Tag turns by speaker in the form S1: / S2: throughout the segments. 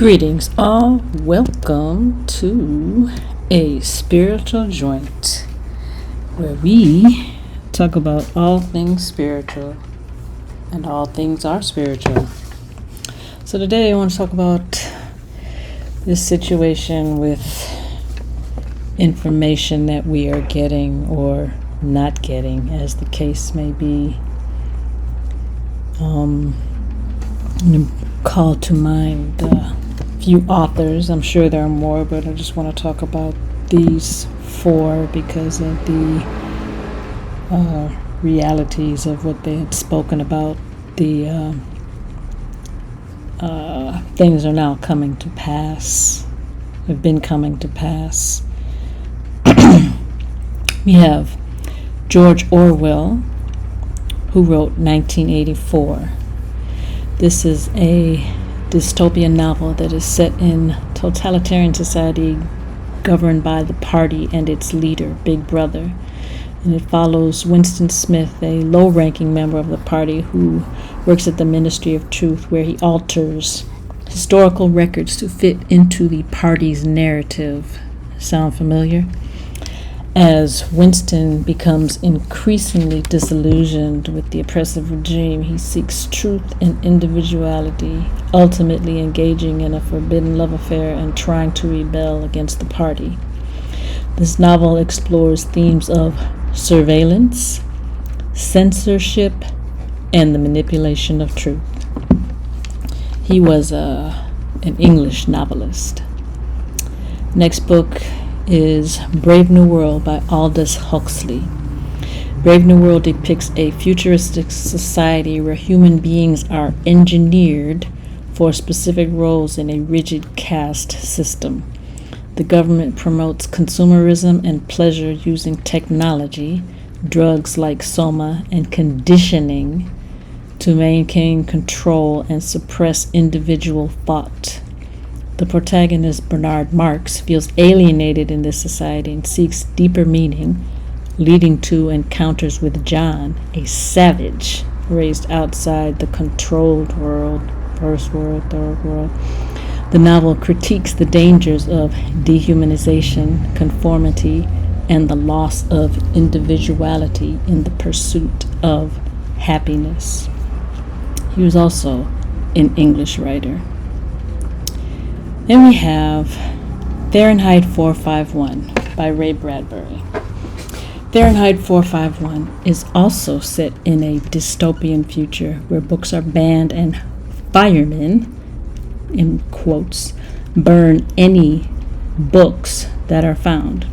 S1: Greetings, all. Welcome to a spiritual joint where we talk about all things spiritual and all things are spiritual. So today I want to talk about this situation with information that we are getting or not getting, as the case may be. Call to mind a few authors. I'm sure there are more, but I just want to talk about these four because of the realities of what they had spoken about. The things are now coming to pass, have been coming to pass. We have George Orwell, who wrote 1984. This is a dystopian novel that is set in totalitarian society governed by the party and its leader, Big Brother. And it follows Winston Smith, a low-ranking member of the party who works at the Ministry of Truth, where he alters historical records to fit into the party's narrative. Sound familiar? As Winston becomes increasingly disillusioned with the oppressive regime, he seeks truth and individuality, ultimately engaging in a forbidden love affair and trying to rebel against the party. This novel explores themes of surveillance, censorship, and the manipulation of truth. He was an English novelist. Next book is Brave New World by Aldous Huxley. Brave New World depicts a futuristic society where human beings are engineered for specific roles in a rigid caste system. The government promotes consumerism and pleasure using technology, drugs like soma, and conditioning to maintain control and suppress individual thought. The protagonist, Bernard Marx, feels alienated in this society and seeks deeper meaning, leading to encounters with John, a savage raised outside the controlled world, first world, third world. The novel critiques the dangers of dehumanization, conformity, and the loss of individuality in the pursuit of happiness. He was also an English writer. Then we have Fahrenheit 451 by Ray Bradbury. Fahrenheit 451 is also set in a dystopian future where books are banned and firemen, in quotes, burn any books that are found.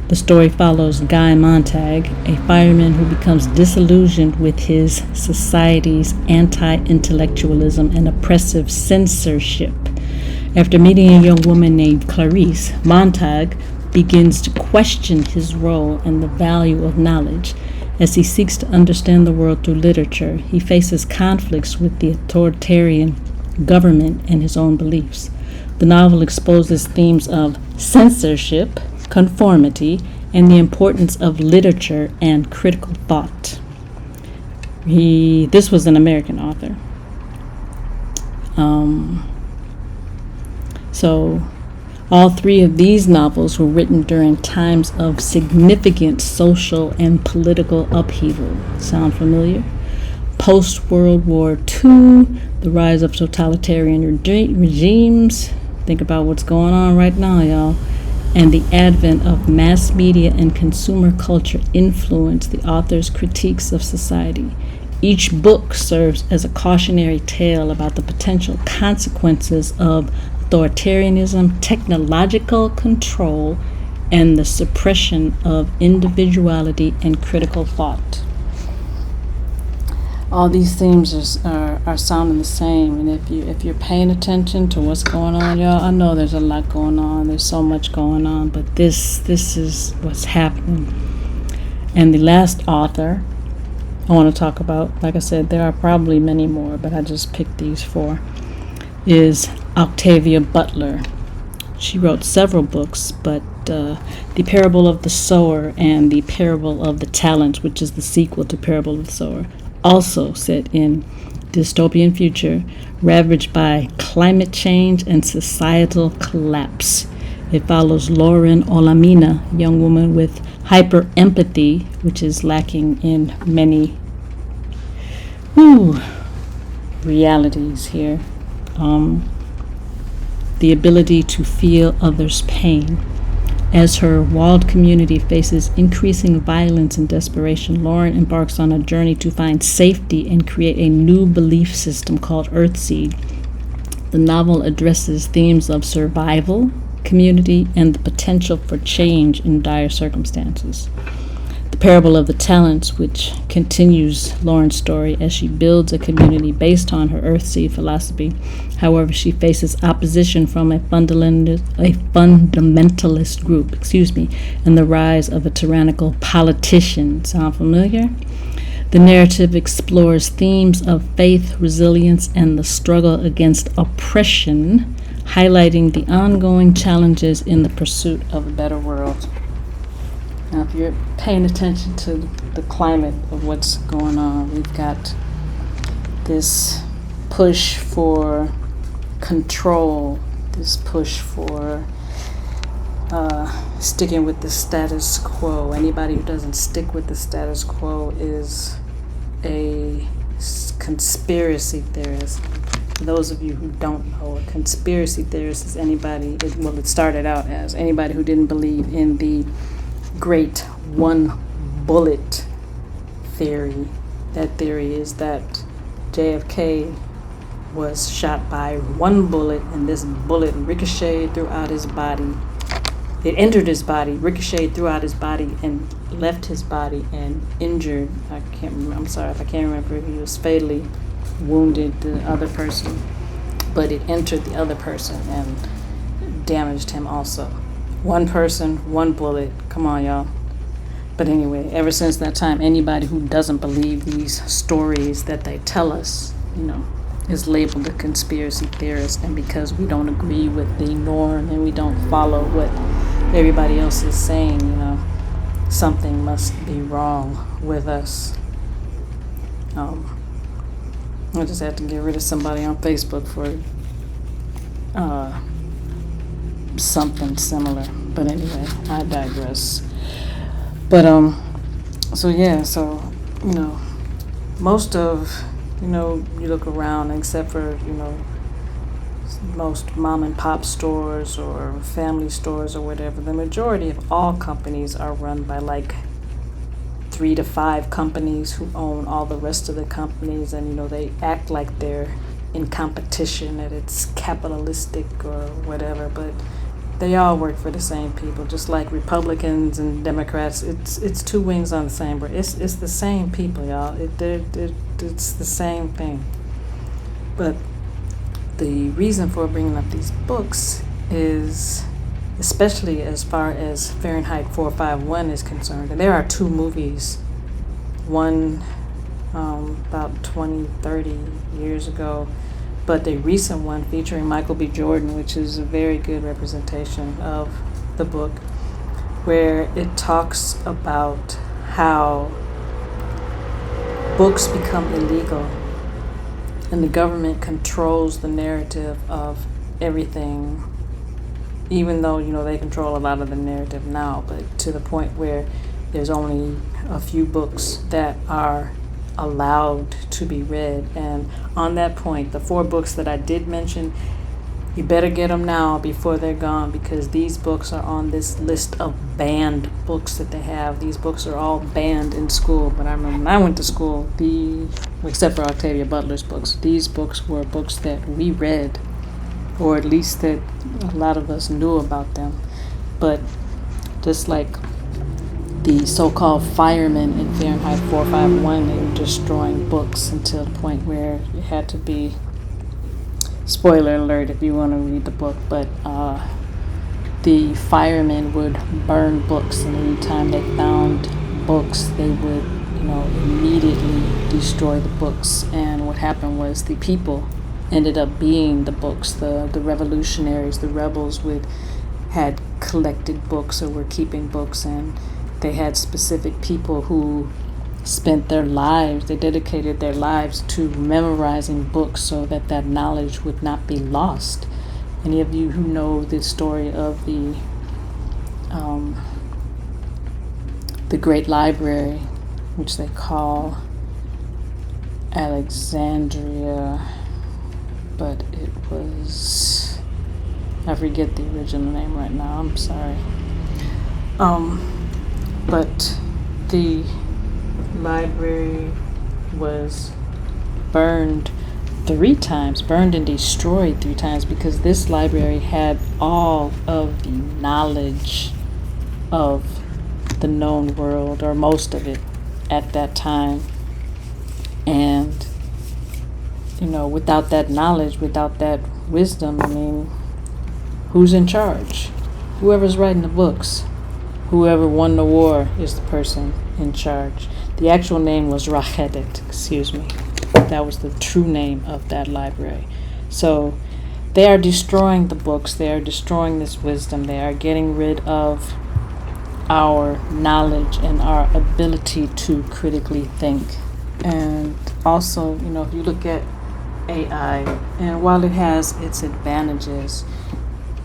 S1: The story follows Guy Montag, a fireman who becomes disillusioned with his society's anti-intellectualism and oppressive censorship. After meeting a young woman named Clarice, Montag begins to question his role and the value of knowledge. As he seeks to understand the world through literature, he faces conflicts with the authoritarian government and his own beliefs. The novel exposes themes of censorship, conformity, and the importance of literature and critical thought. This was an American author. So all three of these novels were written during times of significant social and political upheaval. Sound familiar? Post-World War II, the rise of totalitarian regimes. Think about what's going on right now, y'all. And the advent of mass media and consumer culture influenced the author's critiques of society. Each book serves as a cautionary tale about the potential consequences of authoritarianism, technological control, and the suppression of individuality and critical thought. All these themes are sounding the same, and if you're paying attention to what's going on, y'all, I know there's a lot going on. There's so much going on, but this is what's happening. And the last author I want to talk about, like I said, there are probably many more, but I just picked these four, is Octavia Butler. She wrote several books, but The Parable of the Sower and The Parable of the Talents, which is the sequel to Parable of the Sower, also set in dystopian future ravaged by climate change and societal collapse. It follows Lauren Olamina, a young woman with hyper-empathy, which is lacking in many realities here. The ability to feel others' pain. As her walled community faces increasing violence and desperation, Lauren embarks on a journey to find safety and create a new belief system called Earthseed. The novel addresses themes of survival, community, and the potential for change in dire circumstances. The Parable of the Talents, which continues Lauren's story as she builds a community based on her Earthseed philosophy. However, she faces opposition from a fundamentalist group, and the rise of a tyrannical politician. Sound familiar? The narrative explores themes of faith, resilience, and the struggle against oppression, highlighting the ongoing challenges in the pursuit of a better world. Now, if you're paying attention to the climate of what's going on, we've got this push for control, this push for sticking with the status quo. Anybody who doesn't stick with the status quo is a conspiracy theorist. For those of you who don't know, a conspiracy theorist is anybody, it started out as anybody who didn't believe in the great one bullet theory. That theory is that JFK was shot by one bullet, and this bullet ricocheted throughout his body. It entered his body, ricocheted throughout his body, and left his body and injured. I can't remember if he was fatally wounded the other person, but it entered the other person and damaged him also. One person, one bullet. Come on, y'all. But anyway, ever since that time, anybody who doesn't believe these stories that they tell us, is labeled a conspiracy theorist. And because we don't agree with the norm and we don't follow what everybody else is saying, something must be wrong with us. I just had to get rid of somebody on Facebook for something similar. But anyway, I digress. But most of, you look around, except for, most mom and pop stores or family stores or whatever, the majority of all companies are run by like 3 to 5 companies who own all the rest of the companies, and they act like they're in competition, that it's capitalistic or whatever, but they all work for the same people, just like Republicans and Democrats. It's two wings on the same bird. It's the same people, y'all. It's the same thing. But the reason for bringing up these books is, especially as far as Fahrenheit 451 is concerned, and there are 2 movies, one about 20, 30 years ago, but the recent one featuring Michael B. Jordan, which is a very good representation of the book, where it talks about how books become illegal and the government controls the narrative of everything, even though, they control a lot of the narrative now, but to the point where there's only a few books that are allowed to be read. And on that point, the 4 books that I did mention, you better get them now before they're gone, because these books are on this list of banned books that they have. These books are all banned in school, but I remember when I went to school, except for Octavia Butler's books, these books were books that we read, or at least that a lot of us knew about them. But just like the so-called firemen in Fahrenheit 451, they were destroying books until the point where it had to be, spoiler alert if you want to read the book, but the firemen would burn books, and anytime they found books, they would, immediately destroy the books. And what happened was the people ended up being the books. The revolutionaries, the rebels had collected books or were keeping books, and they had specific people who spent their lives, they dedicated their lives to memorizing books so that that knowledge would not be lost. Any of you who know the story of the Great Library, which they call Alexandria, but it was, I forget the original name right now, I'm sorry. But the library was burned 3 times, burned and destroyed 3 times, because this library had all of the knowledge of the known world, or most of it, at that time. And, without that knowledge, without that wisdom, who's in charge? Whoever's writing the books. Whoever won the war is the person in charge. The actual name was Rachedet, excuse me. That was the true name of that library. So they are destroying the books. They are destroying this wisdom. They are getting rid of our knowledge and our ability to critically think. And also, if you look at AI, and while it has its advantages,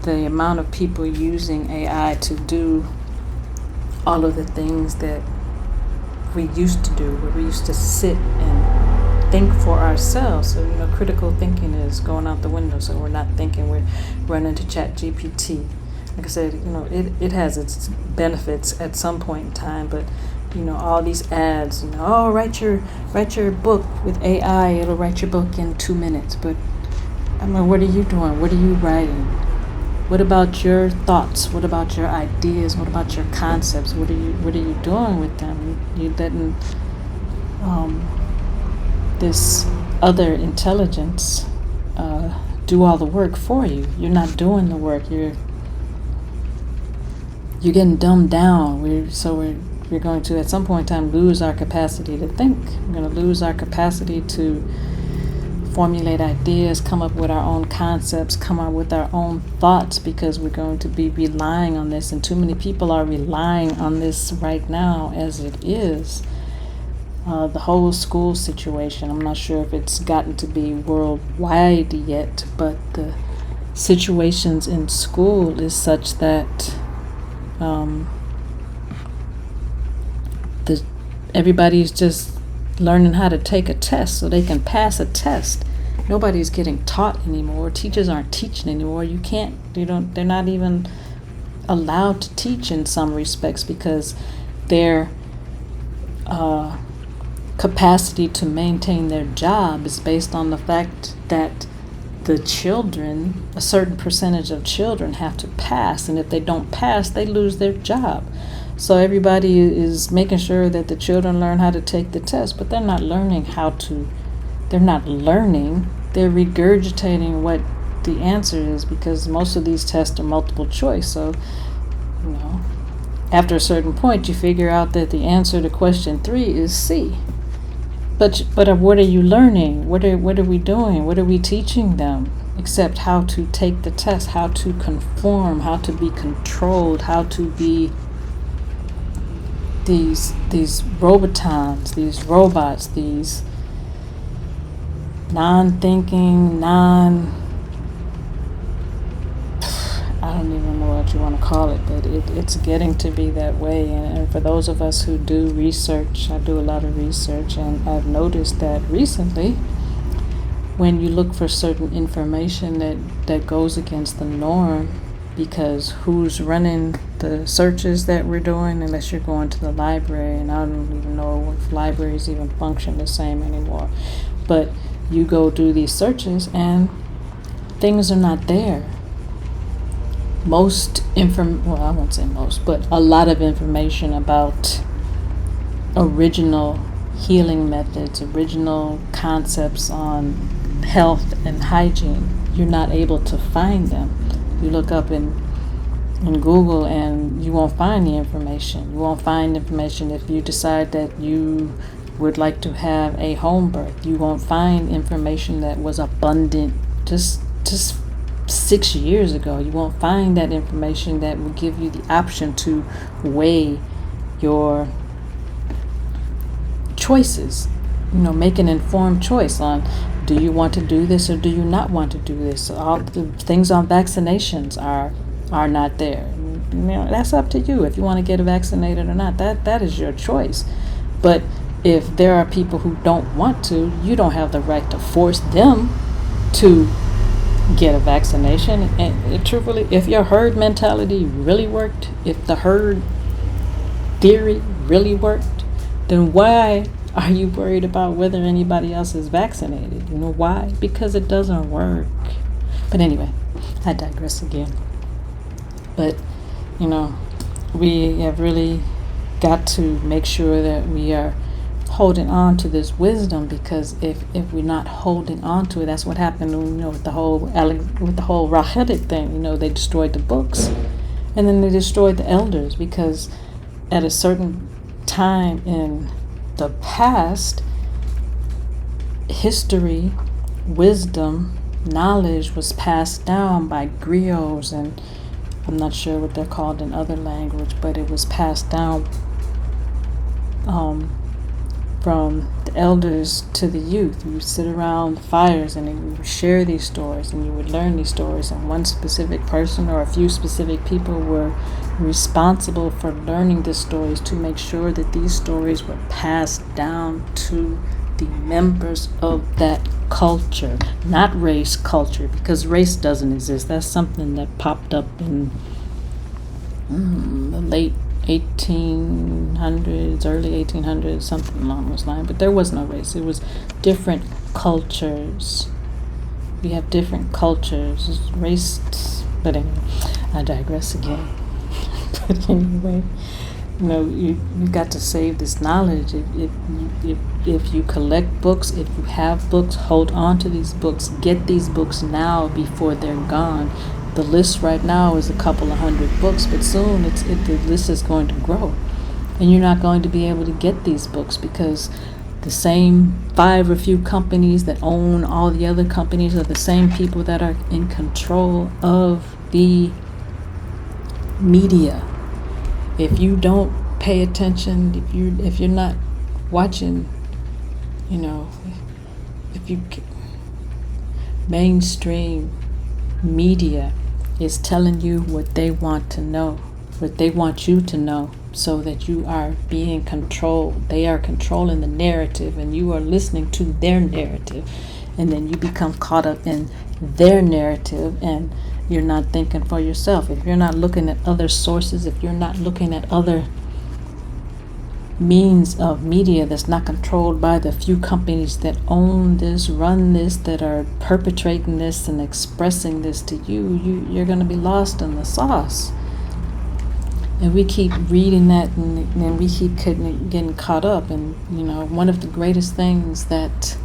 S1: the amount of people using AI to do all of the things that we used to do, where we used to sit and think for ourselves. So, critical thinking is going out the window. So we're not thinking, we're running to Chat GPT. Like I said, it has its benefits at some point in time, but all these ads, write your book with AI, it'll write your book in 2 minutes. But what are you doing? What are you writing? What about your thoughts? What about your ideas? What about your concepts? What are you doing with them? You letting this other intelligence do all the work for you. You're not doing the work. You're getting dumbed down. We're going to, at some point in time, lose our capacity to think. We're going to lose our capacity to formulate ideas, come up with our own concepts, come up with our own thoughts, because we're going to be relying on this. And too many people are relying on this right now as it is. The whole school situation, I'm not sure if it's gotten to be worldwide yet, but the situations in school is such that everybody's just learning how to take a test so they can pass a test. Nobody's getting taught anymore. Teachers aren't teaching anymore. They're not even allowed to teach in some respects, because their capacity to maintain their job is based on the fact that the children, a certain percentage of children, have to pass, and if they don't pass, they lose their job. So everybody is making sure that the children learn how to take the test, but they're not learning they're regurgitating what the answer is, because most of these tests are multiple choice. So, after a certain point, you figure out that the answer to question 3 is C. But what are you learning? What are we doing? What are we teaching them? Except how to take the test, how to conform, how to be controlled, how to be these robotons, these robots, these non-thinking, I don't even know what you want to call it, but it's getting to be that way. And for those of us who do research, I do a lot of research, and I've noticed that recently, when you look for certain information that goes against the norm, because who's running the searches that we're doing, unless you're going to the library, and I don't even know if libraries even function the same anymore, but you go do these searches and things are not there. I won't say most, but a lot of information about original healing methods, original concepts on health and hygiene, you're not able to find them. You look up in Google and you won't find the information. You won't find information if you decide that you would like to have a home birth. You won't find information that was abundant just 6 years ago. You won't find that information that will give you the option to weigh your choices. Make an informed choice on, do you want to do this or do you not want to do this? All the things on vaccinations are not there. That's up to you if you want to get vaccinated or not. That is your choice. But if there are people who don't want to, you don't have the right to force them to get a vaccination. And truthfully, if your herd mentality really worked, if the herd theory really worked, then why are you worried about whether anybody else is vaccinated? Why? Because it doesn't work. But anyway, I digress again. But, we have really got to make sure that we are holding on to this wisdom, because if we're not holding on to it, that's what happened, with the whole Rahidic thing. They destroyed the books, and then they destroyed the elders, because at a certain time in the past, history, wisdom, knowledge was passed down by griots, and I'm not sure what they're called in other language, but it was passed down from the elders to the youth. You would sit around the fires and you would share these stories, and you would learn these stories, and one specific person or a few specific people were responsible for learning the stories to make sure that these stories were passed down to the members of that culture, not race culture, because race doesn't exist. That's something that popped up in the late 1800s, early 1800s, something along those lines. But there was no race. It was different cultures. We have different cultures. Race, but anyway, I digress again. But anyway, you got to save this knowledge. If you collect books, if you have books, hold on to these books. Get these books now before they're gone. The list right now is a couple of hundred books, but soon the list is going to grow, and you're not going to be able to get these books, because the same 5 or few companies that own all the other companies are the same people that are in control of the media. If you don't pay attention, if you're not watching, if you mainstream media is telling you what they want to know, what they want you to know, so that you are being controlled. They are controlling the narrative, and you are listening to their narrative, and then you become caught up in their narrative, and you're not thinking for yourself. If you're not looking at other sources, if you're not looking at other means of media that's not controlled by the few companies that own this, run this, that are perpetrating this and expressing this to you're going to be lost in the sauce. And we keep reading that, and we keep getting caught up. And one of the greatest things that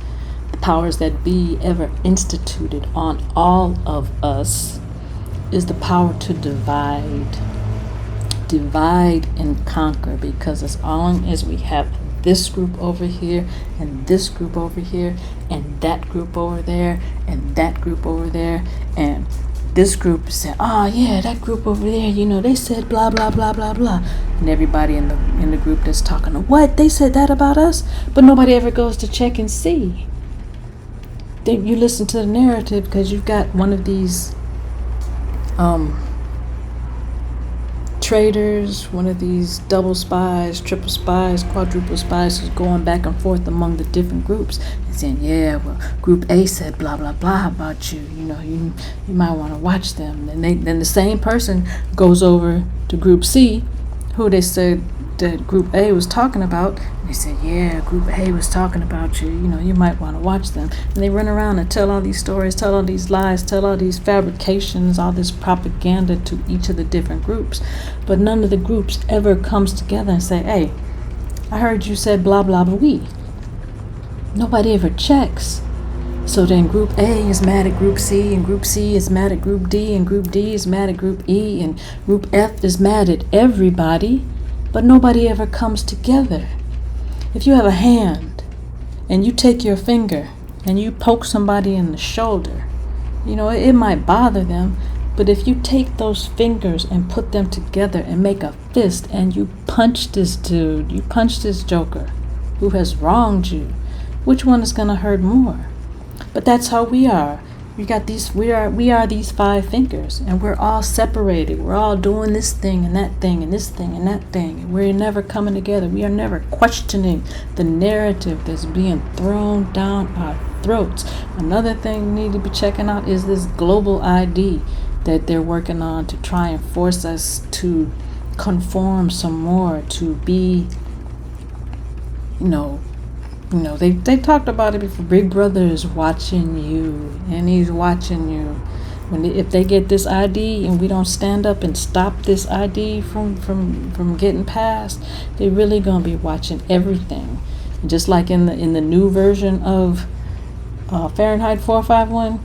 S1: the powers that be ever instituted on all of us is the power to divide and conquer, because as long as we have this group over here and this group over here and that group over there and that group over there, and this group said, oh yeah, that group over there, they said blah blah blah blah blah, and everybody in the group that's talking, what, they said that about us, but nobody ever goes to check and see. You listen to the narrative because you've got one of these traders, one of these double spies, triple spies, quadruple spies, who's going back and forth among the different groups and saying, yeah, well, group A said blah blah blah about you, you might want to watch them. And then the same person goes over to group C, who they said that group A was talking about, and they said, yeah, group A was talking about you, you might want to watch them. And they run around and tell all these stories, tell all these lies, tell all these fabrications, all this propaganda to each of the different groups. But none of the groups ever comes together and say, hey, I heard you said blah blah blah. Nobody ever checks. So then group A is mad at group C, and group C is mad at group D, and group D is mad at group E, and group F is mad at everybody. But nobody ever comes together. If you have a hand and you take your finger and you poke somebody in the shoulder, it might bother them, but if you take those fingers and put them together and make a fist and you punch this dude, you punch this joker, who has wronged you? Which one is going to hurt more? But that's how we are. We are these five fingers, and we're all separated. We're all doing this thing and that thing and this thing and that thing. And we're never coming together. We are never questioning the narrative that's being thrown down our throats. Another thing we need to be checking out is this global ID that they're working on to try and force us to conform some more, to be, they talked about it before. Big Brother is watching you, and he's watching you. If they get this ID and we don't stand up and stop this ID from getting passed, they're really gonna be watching everything. And just like in the new version of Fahrenheit 451,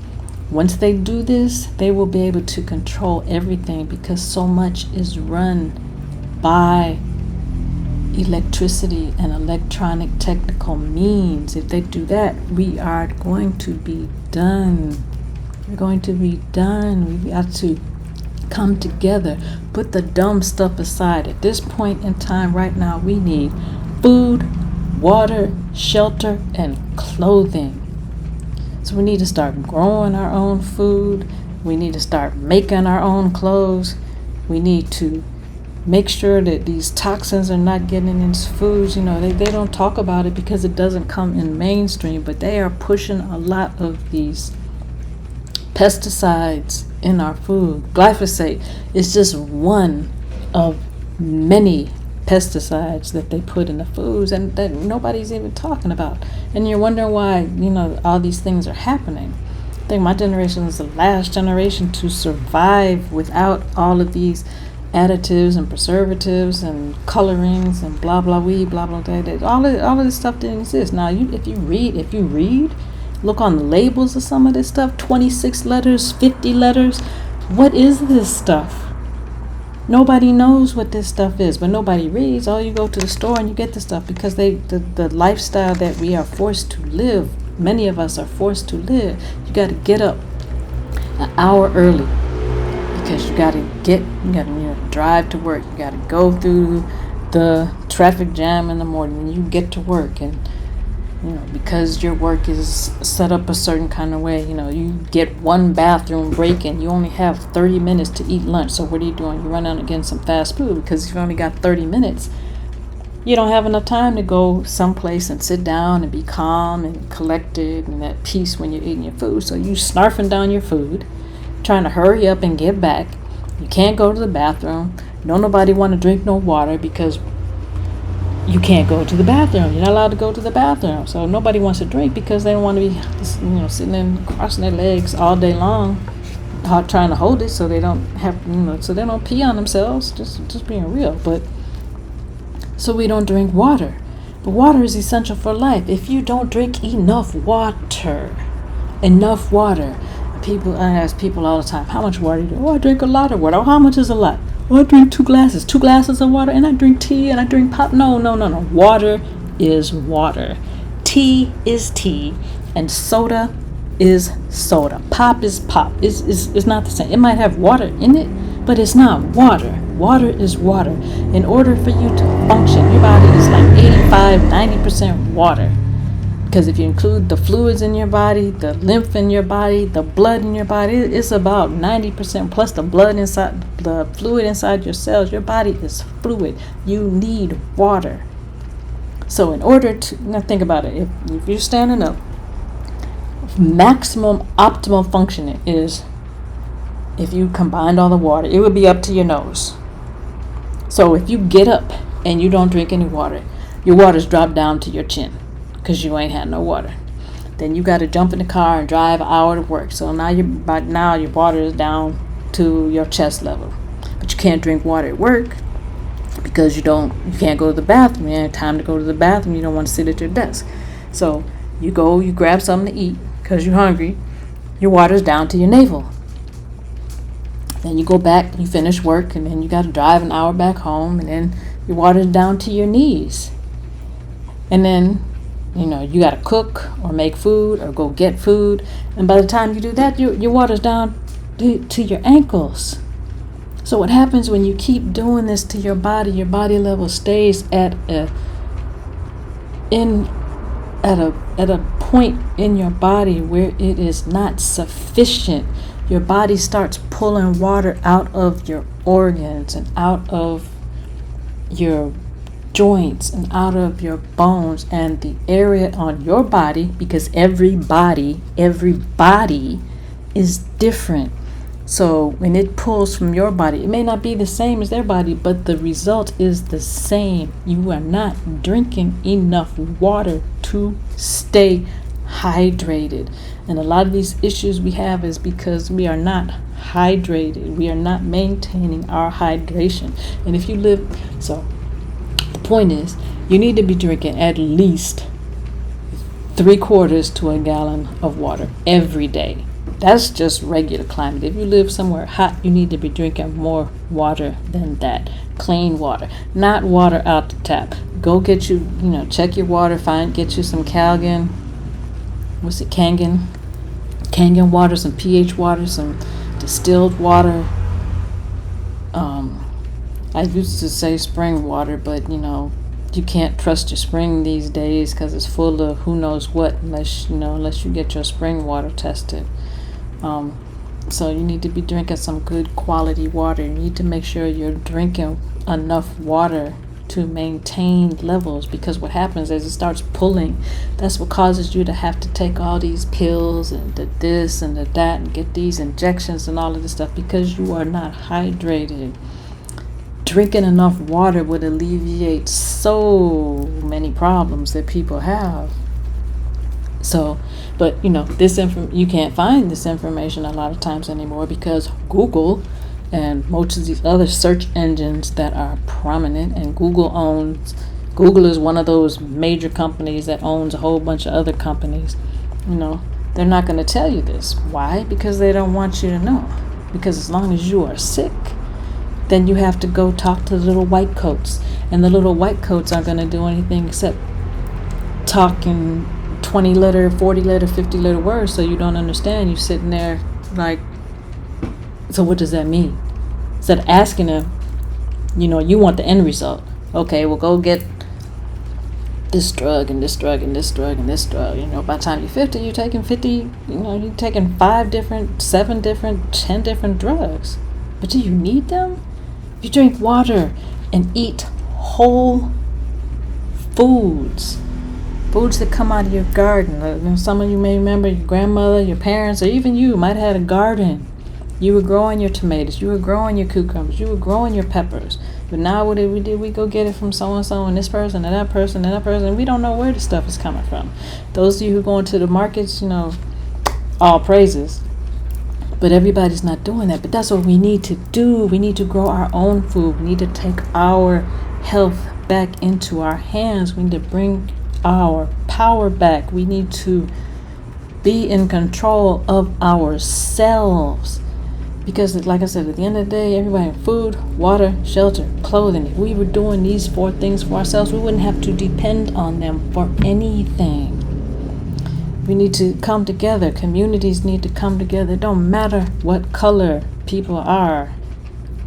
S1: once they do this, they will be able to control everything, because so much is run by electricity and electronic technical means. If they do that, we are going to be done. We're going to be done. We got to come together, put the dumb stuff aside. At this point in time right now, we need food, water, shelter, and clothing. So we need to start growing our own food. We need to start making our own clothes. We need to make sure that these toxins are not getting into foods. They don't talk about it because it doesn't come in mainstream, but they are pushing a lot of these pesticides in our food. Glyphosate is just one of many pesticides that they put in the foods, and that nobody's even talking about. And you're wondering why, all these things are happening. I think my generation is the last generation to survive without all of these additives and preservatives and colorings and blah blah blah blah blah. All of this stuff didn't exist. Now, if you read, look on the labels of some of this stuff. 26 letters, 50 letters. What is this stuff? Nobody knows what this stuff is, but nobody reads. You go to the store and you get the stuff because the lifestyle that we are forced to live. Many of us are forced to live. You got to get up an hour early, because you got to drive to work. You got to go through the traffic jam in the morning, and you get to work, and because your work is set up a certain kind of way, you get one bathroom break and you only have 30 minutes to eat lunch. So what are you doing? You run out and get some fast food, because you've only got 30 minutes. You don't have enough time to go someplace and sit down and be calm and collected and at peace when you're eating your food. So you snarfing down your food, trying to hurry up and get back. You can't go to the bathroom. Don't nobody want to drink no water because you can't go to the bathroom. You're not allowed to go to the bathroom. So nobody wants to drink because they don't want to be, sitting and crossing their legs all day long, trying to hold it so they don't have, so they don't pee on themselves. Just being real. But so we don't drink water. But water is essential for life. If you don't drink enough water, I ask people all the time, how much water do you drink? I drink a lot of water. How much is a lot? I drink 2 glasses of water, and I drink tea, and I drink pop. No. Water is water. Tea is tea, and soda is soda. Pop is pop. It's not the same. It might have water in it, but it's not water. Water is water. In order for you to function, your body is like 85-90% water. Because if you include the fluids in your body, the lymph in your body, the blood in your body, it's about 90% plus the blood inside, the fluid inside your cells. Your body is fluid. You need water. So in order to, now think about it, if you're standing up, maximum optimal functioning is if you combined all the water, it would be up to your nose. So if you get up and you don't drink any water, your water's dropped down to your chin, because you ain't had no water. Then you got to jump in the car and drive an hour to work. So now your water is down to your chest level. But you can't drink water at work because you can't go to the bathroom. You ain't time to go to the bathroom. You don't want to sit at your desk. So you grab something to eat because you're hungry. Your water's down to your navel. Then you go back, you finish work, and then you got to drive an hour back home, and then your water's down to your knees. And then you got to cook or make food or go get food. And by the time you do that, your water's down to your ankles. So what happens when you keep doing this to your body level stays at in at a point in your body where it is not sufficient, your body starts pulling water out of your organs and out of your joints and out of your bones and the area on your body, because every body is different. So when it pulls from your body, it may not be the same as their body, but the result is the same. You are not drinking enough water to stay hydrated. And a lot of these issues we have is because we are not hydrated. We are not maintaining our hydration. And if you live, so the point is, you need to be drinking at least 3/4 to a gallon of water every day. That's just regular climate. If you live somewhere hot, you need to be drinking more water than that. Clean water, not water out the tap. Go get you, check your water, get you some Kangen water, some pH water, some distilled water. I used to say spring water, but you can't trust your spring these days because it's full of who knows what, unless you get your spring water tested. So you need to be drinking some good quality water. You need to make sure you're drinking enough water to maintain levels, because what happens is it starts pulling. That's what causes you to have to take all these pills and the this and the that and get these injections and all of this stuff, because you are not hydrated. Drinking enough water would alleviate so many problems that people have. So, but this you can't find this information a lot of times anymore, because Google and most of these other search engines that are prominent, and Google is one of those major companies that owns a whole bunch of other companies. They're not going to tell you this. Why? Because they don't want you to know. Because as long as you are sick, then you have to go talk to the little white coats, and the little white coats aren't going to do anything except talking 20 letter, 40 letter, 50 letter words, so you don't understand. You're sitting there like, so what does that mean? Instead of asking them, you want the end result. Okay, well, go get this drug and this drug and this drug and this drug. By the time you're 50, you're taking 50, you're taking 5 different, 7 different, 10 different drugs. But do you need them? You drink water and eat whole foods that come out of your garden. Some of you may remember your grandmother, your parents, or even you might have had a garden. You were growing your tomatoes, you were growing your cucumbers, you were growing your peppers. But now what did we do? We go get it from so-and-so and this person and that person and that person, and we don't know where the stuff is coming from. Those of you who go into the markets, all praises. But everybody's not doing that. But that's what we need to do. We need to grow our own food. We need to take our health back into our hands. We need to bring our power back. We need to be in control of ourselves, because like I said, at the end of the day, everybody had food, water, shelter, clothing. If we were doing these 4 things for ourselves, we wouldn't have to depend on them for anything. We need to come together. Communities need to come together. It don't matter what color people are.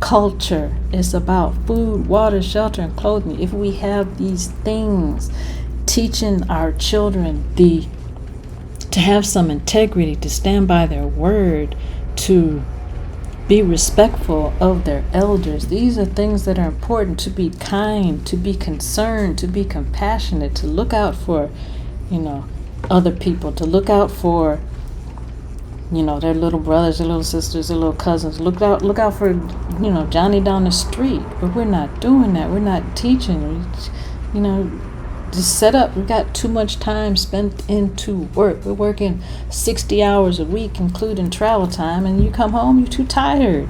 S1: Culture is about food, water, shelter, and clothing. If we have these things, teaching our children to have some integrity, to stand by their word, to be respectful of their elders. These are things that are important. To be kind, to be concerned, to be compassionate, to look out for, other people, to look out for, their little brothers, their little sisters, their little cousins. Look out for, Johnny down the street. But we're not doing that. We're not teaching. Just set up. We got too much time spent into work. We're working 60 hours a week, including travel time, and you come home, you're too tired.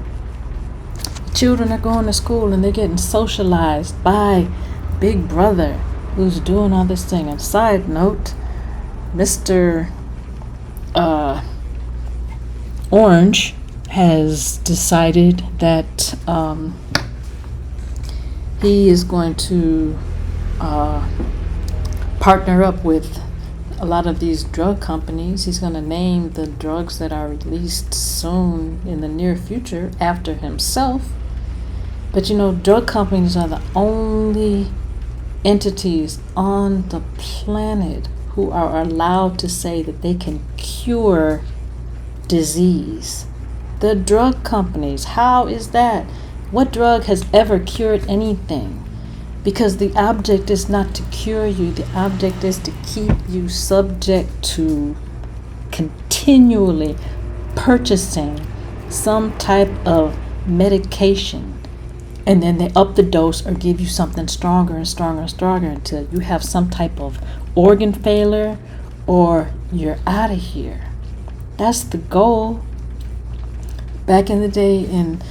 S1: Children are going to school and they're getting socialized by Big Brother, who's doing all this thing. And side note, Mr. Orange has decided that he is going to partner up with a lot of these drug companies. He's going to name the drugs that are released soon in the near future after himself. But drug companies are the only entities on the planet who are allowed to say that they can cure disease. The drug companies, how is that? What drug has ever cured anything? Because the object is not to cure you, the object is to keep you subject to continually purchasing some type of medication. And then they up the dose or give you something stronger and stronger and stronger until you have some type of organ failure or you're out of here. That's the goal. Back in the day in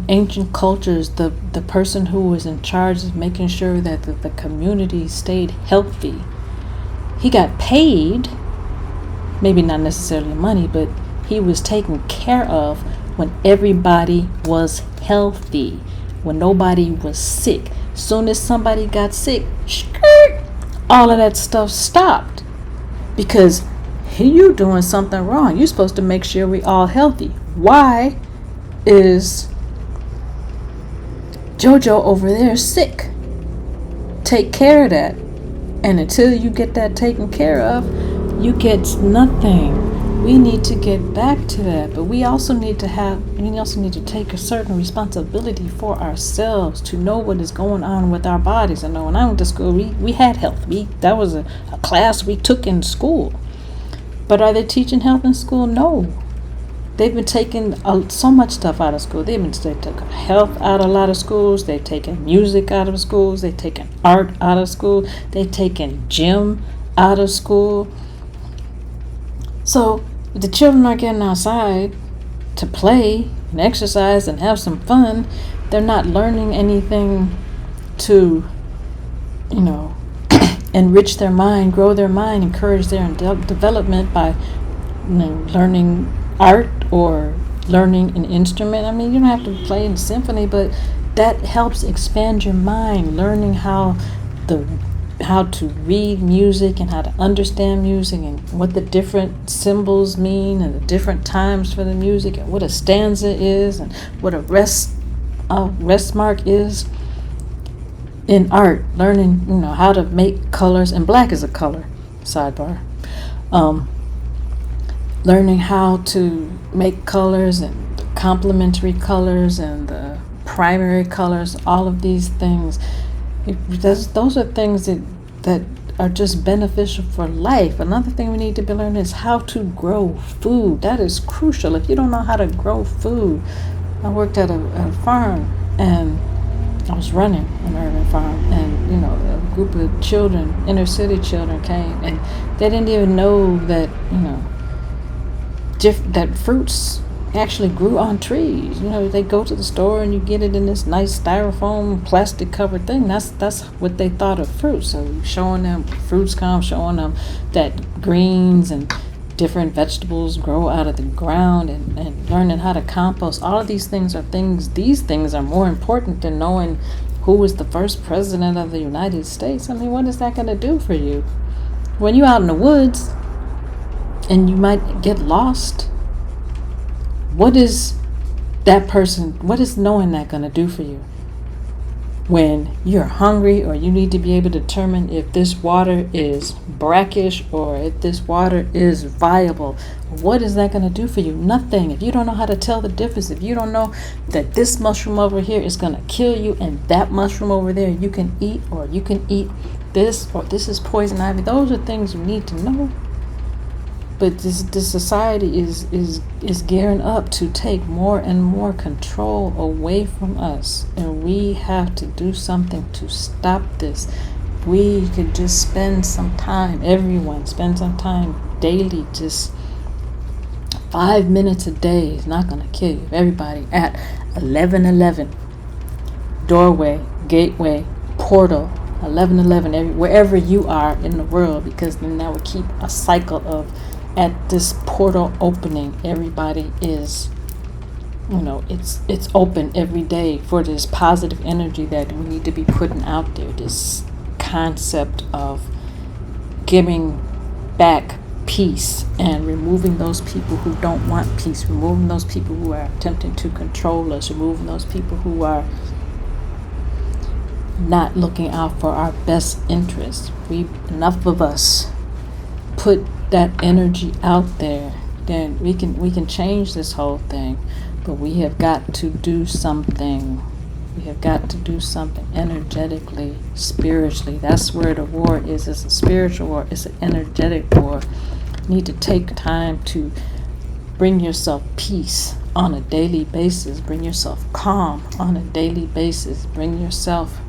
S1: ancient cultures, the person who was in charge of making sure that the community stayed healthy, he got paid, maybe not necessarily money, but he was taken care of when everybody was healthy, when nobody was sick. Soon as somebody got sick, all of that stuff stopped. Because you doing something wrong. You're supposed to make sure we all healthy. Why is JoJo over there sick? Take care of that. And until you get that taken care of, you get nothing. We need to get back to that, but we also need to take a certain responsibility for ourselves to know what is going on with our bodies. I know when I went to school, we had health. That was a class we took in school. But are they teaching health in school? No. They've been taking so much stuff out of school. They took health out of a lot of schools. They've taken music out of schools. They've taken art out of school. They've taken gym out of school. So the children are getting outside to play and exercise and have some fun. They're not learning anything to, enrich their mind, grow their mind, encourage their development by learning art or learning an instrument. I mean, you don't have to play in a symphony, but that helps expand your mind, learning how to read music and how to understand music and what the different symbols mean and the different times for the music and what a stanza is and what a rest mark is. In art, learning how to make colors, and black is a color, sidebar. Learning how to make colors and complementary colors and the primary colors, all of these things. Those are things that are just beneficial for life. Another thing we need to be learning is how to grow food. That is crucial. If you don't know how to grow food, I worked at a farm and I was running an urban farm, and a group of children, inner city children, came, and they didn't even know that that fruits actually grew on trees. They go to the store and you get it in this nice styrofoam plastic covered thing. That's what they thought of fruit. So showing them fruits come, showing them that greens and different vegetables grow out of the ground, and learning how to compost. All of these things are more important than knowing who was the first president of the United States. I mean, what is that going to do for you? When you're out in the woods and you might get lost, what is knowing that going to do for you? When you're hungry or you need to be able to determine if this water is brackish or if this water is viable, what is that going to do for you? Nothing. If you don't know how to tell the difference, if you don't know that this mushroom over here is going to kill you and that mushroom over there you can eat, or you can eat this, or this is poison ivy, those are things you need to know. But this society is gearing up to take more and more control away from us, and we have to do something to stop this. We could just spend some time, everyone spend some time daily, just 5 minutes a day is not going to kill you. Everybody at 11:11, doorway, gateway, portal, 11:11, wherever you are in the world, because then that would keep a cycle of, at this portal opening, everybody is, it's open every day for this positive energy that we need to be putting out there. This concept of giving back peace and removing those people who don't want peace, removing those people who are attempting to control us, removing those people who are not looking out for our best interest. Enough of us put that energy out there, then we can change this whole thing. But we have got to do something. We have got to do something energetically, spiritually. That's where the war is. It's a spiritual war. It's an energetic war. You need to take time to bring yourself peace on a daily basis. Bring yourself calm on a daily basis. Bring yourself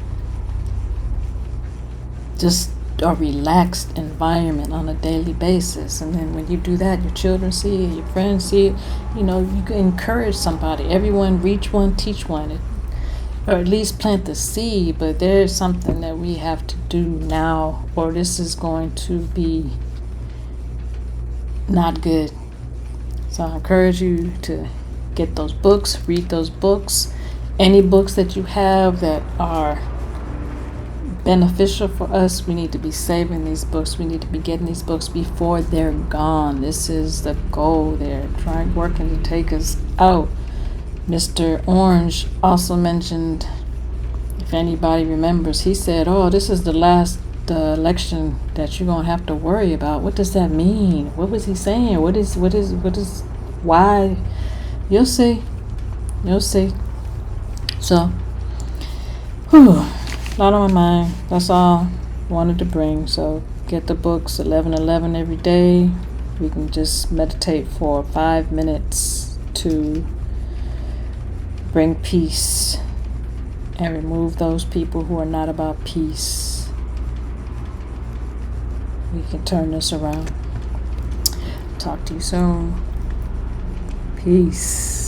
S1: just a relaxed environment on a daily basis. And then when you do that, your children see it, your friends see it. You can encourage somebody. Everyone, reach one, teach one, or at least plant the seed. But there's something that we have to do now, or this is going to be not good. So I encourage you to get those books, read those books. Any books that you have that are beneficial for us, we need to be saving these books. We need to be getting these books before they're gone. This is the goal. They're working to take us out. Mr. Orange also mentioned, if anybody remembers, he said, this is the last election that you're going to have to worry about. What does that mean? What was he saying? What is why? You'll see. So, a lot on my mind. That's all I wanted to bring. So get the books 11:11 every day. We can just meditate for 5 minutes to bring peace and remove those people who are not about peace. We can turn this around. Talk to you soon. Peace.